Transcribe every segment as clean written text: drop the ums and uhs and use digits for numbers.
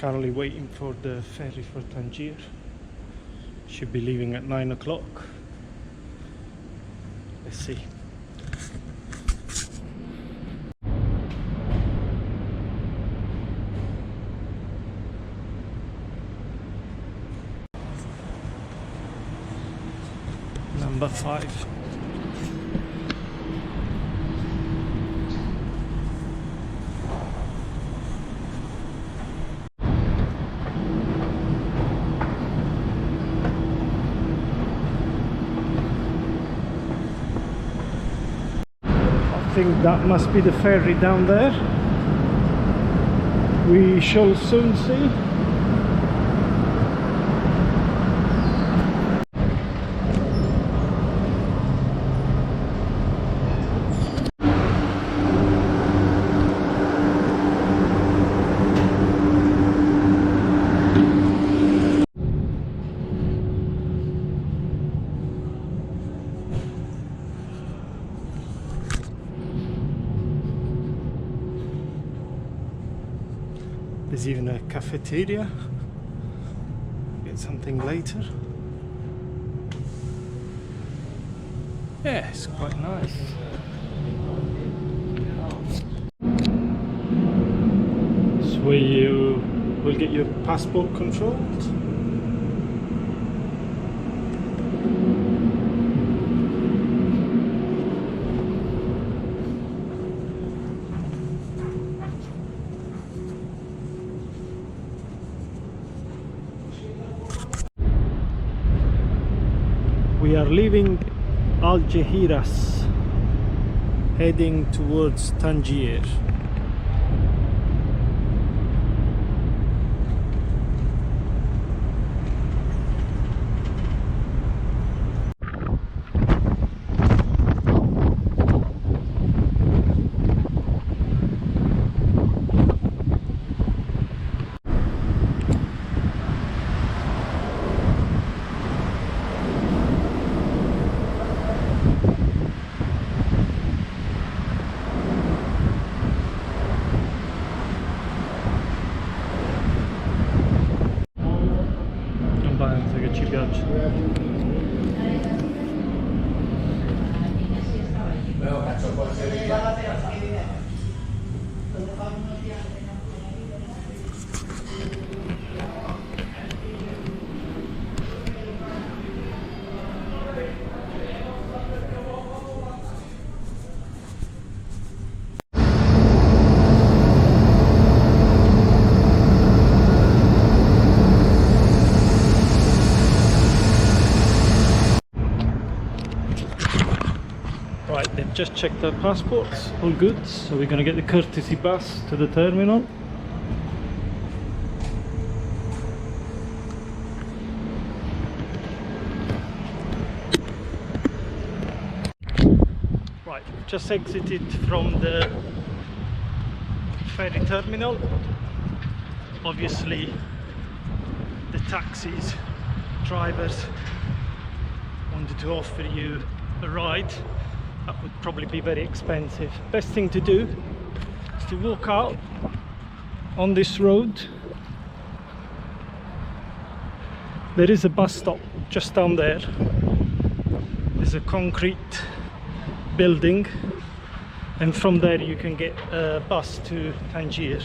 Currently waiting for the ferry for Tangier. Should be leaving at 9 o'clock. Let's see. Number 5. I think that must be the ferry down there. We shall soon see. There's even a cafeteria. Get something later. Yeah, it's quite nice. It's where you will get your passport controlled. We are leaving Algeciras, heading towards Tangier. Ci piace. Right, they've just checked our passports, all good, so we're going to get the courtesy bus to the terminal. Right, just exited from the ferry terminal. Obviously the taxis, drivers wanted to offer you a ride. That would probably be very expensive. Best thing to do is to walk out on this road. There is a bus stop just down there. There's a concrete building, and from there you can get a bus to Tangier.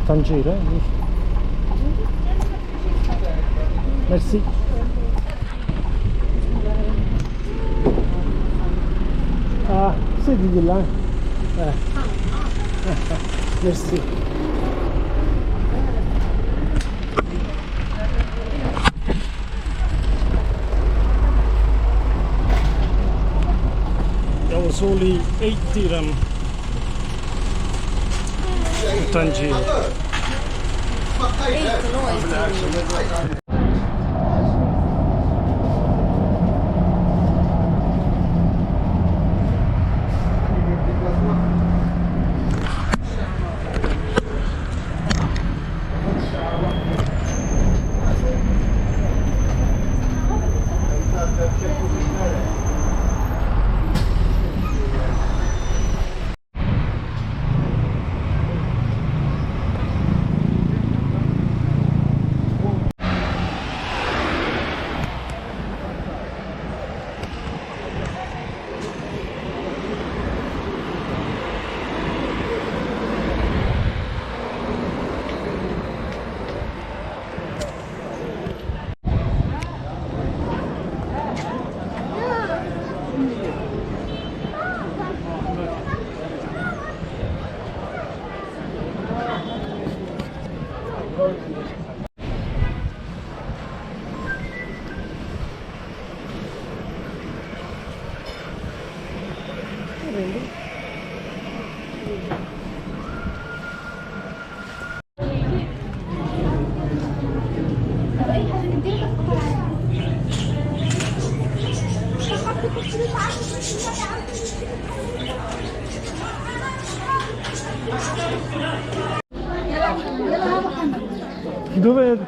Tangier, merci. Ah, c'est du là. Merci. That was only 8 dirham Tangier. دوبل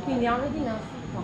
quindi a Medina qua.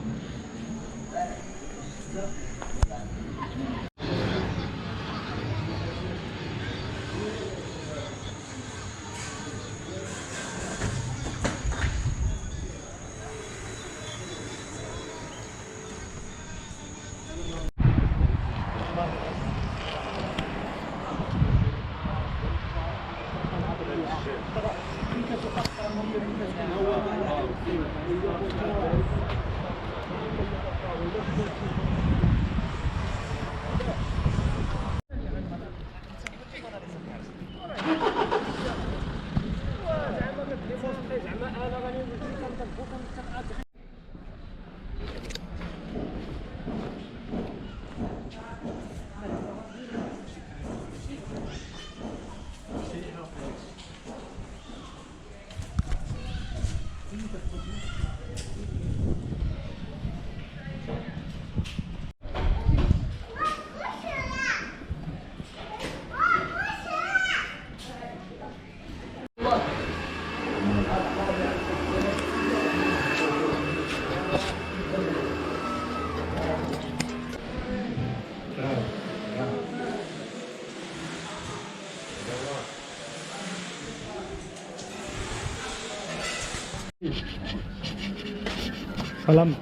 Salam.